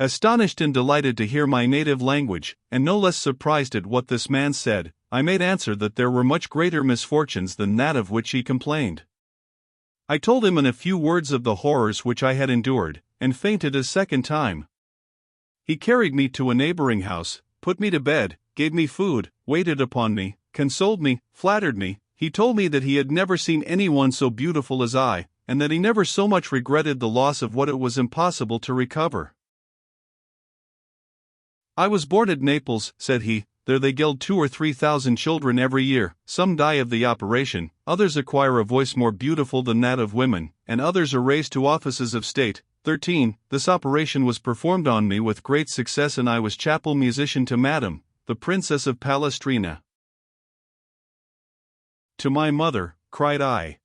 Astonished and delighted to hear my native language, and no less surprised at what this man said, I made answer that there were much greater misfortunes than that of which he complained. I told him in a few words of the horrors which I had endured, and fainted a second time. He carried me to a neighboring house, put me to bed, gave me food, waited upon me, consoled me, flattered me. He told me that he had never seen anyone so beautiful as I, and that he never so much regretted the loss of what it was impossible to recover. I was born at Naples, said he. There they gild 2,000 or 3,000 children every year. Some die of the operation, others acquire a voice more beautiful than that of women, and others are raised to offices of state. 13. This operation was performed on me with great success, and I was chapel musician to Madame, the Princess of Palestrina. To my mother, cried I.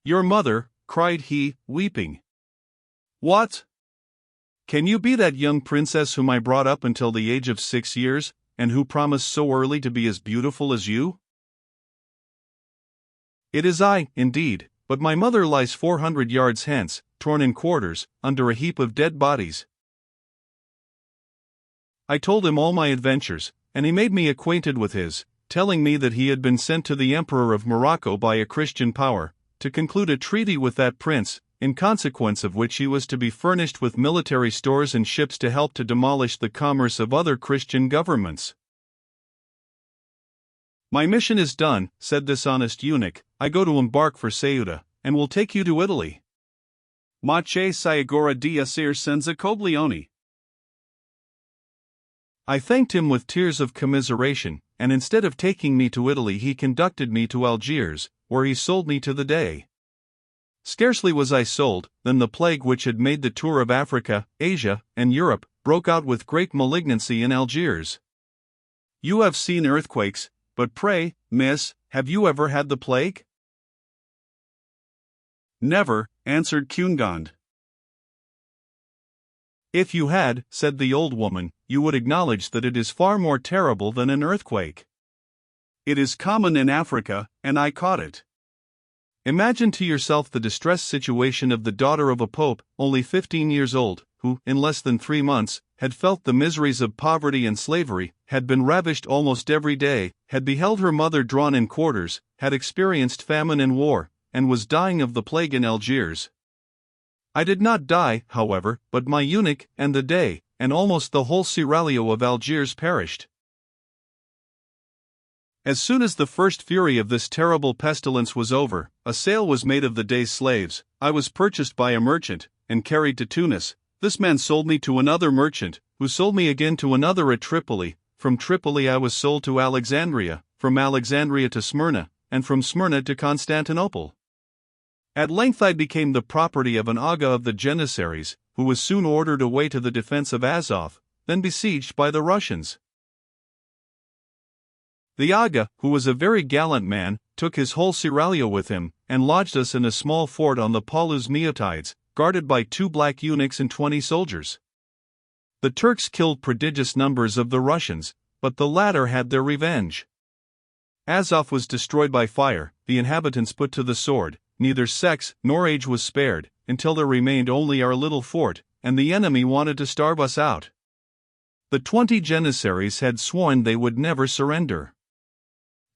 Your mother, cried he, weeping. What? Can you be that young princess whom I brought up until the age of 6 years, and who promised so early to be as beautiful as you? It is I, indeed, but my mother lies 400 yards hence, torn in quarters, under a heap of dead bodies. I told him all my adventures, and he made me acquainted with his, telling me that he had been sent to the Emperor of Morocco by a Christian power, to conclude a treaty with that prince, in consequence of which he was to be furnished with military stores and ships to help to demolish the commerce of other Christian governments. My mission is done, said this honest eunuch. I go to embark for Ceuta, and will take you to Italy. Ma che sai agora di essere senza coglioni. I thanked him with tears of commiseration, and instead of taking me to Italy he conducted me to Algiers, where he sold me to the Dey. Scarcely was I sold, than the plague which had made the tour of Africa, Asia, and Europe, broke out with great malignancy in Algiers. You have seen earthquakes, but pray, miss, have you ever had the plague? Never, answered Cunegond. If you had, said the old woman, you would acknowledge that it is far more terrible than an earthquake. It is common in Africa, and I caught it. Imagine to yourself the distressed situation of the daughter of a pope, only 15 years old, who, in less than 3 months, had felt the miseries of poverty and slavery, had been ravished almost every day, had beheld her mother drawn in quarters, had experienced famine and war, and was dying of the plague in Algiers. I did not die, however, but my eunuch, and the Dey, and almost the whole seraglio of Algiers perished. As soon as the first fury of this terrible pestilence was over, a sale was made of the Dey's slaves. I was purchased by a merchant, and carried to Tunis. This man sold me to another merchant, who sold me again to another at Tripoli. From Tripoli I was sold to Alexandria, from Alexandria to Smyrna, and from Smyrna to Constantinople. At length I became the property of an Aga of the Janissaries, who was soon ordered away to the defense of Azov, then besieged by the Russians. The Aga, who was a very gallant man, took his whole seraglio with him, and lodged us in a small fort on the Paulus Meotides, guarded by 2 black eunuchs and 20 soldiers. The Turks killed prodigious numbers of the Russians, but the latter had their revenge. Azov was destroyed by fire, the inhabitants put to the sword, neither sex nor age was spared, until there remained only our little fort, and the enemy wanted to starve us out. The 20 Janissaries had sworn they would never surrender.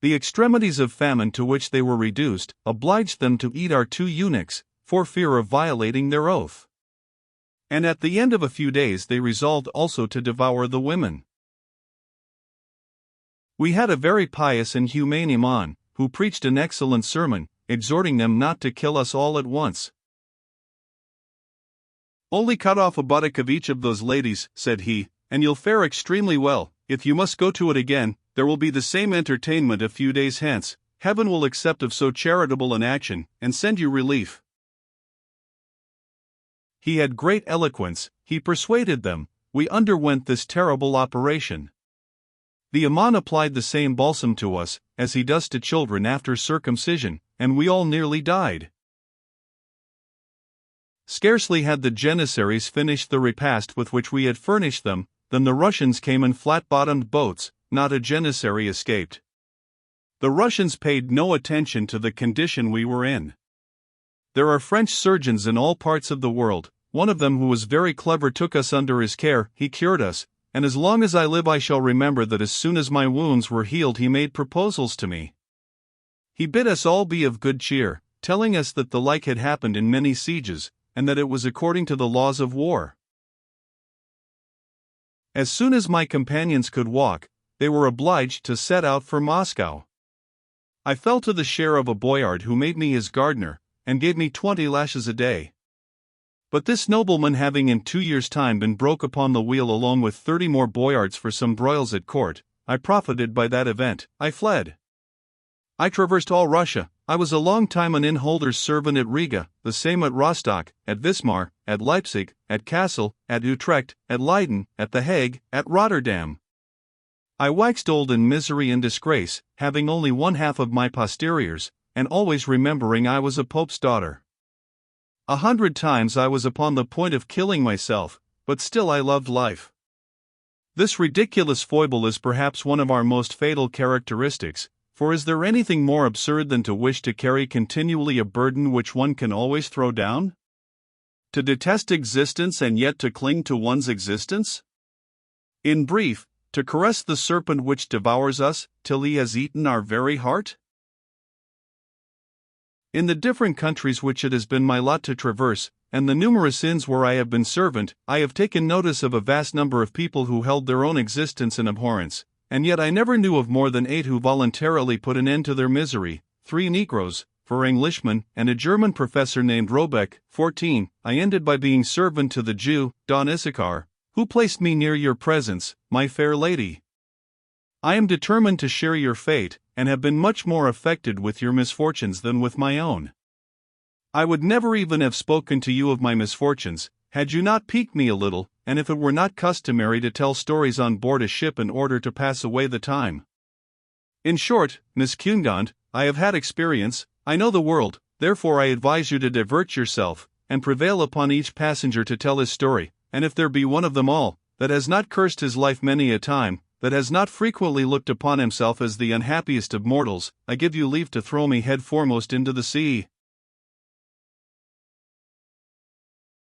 The extremities of famine to which they were reduced obliged them to eat our 2 eunuchs, for fear of violating their oath. And at the end of a few days they resolved also to devour the women. We had a very pious and humane imam, who preached an excellent sermon, exhorting them not to kill us all at once. Only cut off a buttock of each of those ladies, said he, and you'll fare extremely well. If you must go to it again, there will be the same entertainment a few days hence. Heaven will accept of so charitable an action, and send you relief. He had great eloquence, he persuaded them. We underwent this terrible operation. The Imam applied the same balsam to us, as he does to children after circumcision, and we all nearly died. Scarcely had the Janissaries finished the repast with which we had furnished them, than the Russians came in flat-bottomed boats. Not a Janissary escaped. The Russians paid no attention to the condition we were in. There are French surgeons in all parts of the world. one of them who was very clever took us under his care, he cured us, and as long as I live I shall remember that as soon as my wounds were healed he made proposals to me. He bid us all be of good cheer, telling us that the like had happened in many sieges, and that it was according to the laws of war. As soon as my companions could walk, they were obliged to set out for Moscow. I fell to the share of a boyard who made me his gardener, and gave me 20 lashes a day. But this nobleman having in 2 years' time been broke upon the wheel along with 30 more boyards for some broils at court, I profited by that event, I fled. I traversed all Russia. I was a long time an innholder's servant at Riga, the same at Rostock, at Wismar, at Leipzig, at Kassel, at Utrecht, at Leyden, at The Hague, at Rotterdam. I waxed old in misery and disgrace, having only one half of my posteriors, and always remembering I was a pope's daughter. 100 times I was upon the point of killing myself, but still I loved life. This ridiculous foible is perhaps one of our most fatal characteristics, for is there anything more absurd than to wish to carry continually a burden which one can always throw down? To detest existence and yet to cling to one's existence? In brief, to caress the serpent which devours us, till he has eaten our very heart? In the different countries which it has been my lot to traverse, and the numerous inns where I have been servant, I have taken notice of a vast number of people who held their own existence in abhorrence, and yet I never knew of more than 8 who voluntarily put an end to their misery, 3 Negroes, 4 Englishmen, and a German professor named Robeck. 14. I ended by being servant to the Jew, Don Issachar, who placed me near your presence, my fair lady. I am determined to share your fate, and have been much more affected with your misfortunes than with my own. I would never even have spoken to you of my misfortunes, had you not piqued me a little, and if it were not customary to tell stories on board a ship in order to pass away the time. In short, Miss Cundond, I have had experience, I know the world, therefore I advise you to divert yourself, and prevail upon each passenger to tell his story, and if there be one of them all, that has not cursed his life many a time, that has not frequently looked upon himself as the unhappiest of mortals, I give you leave to throw me head foremost into the sea.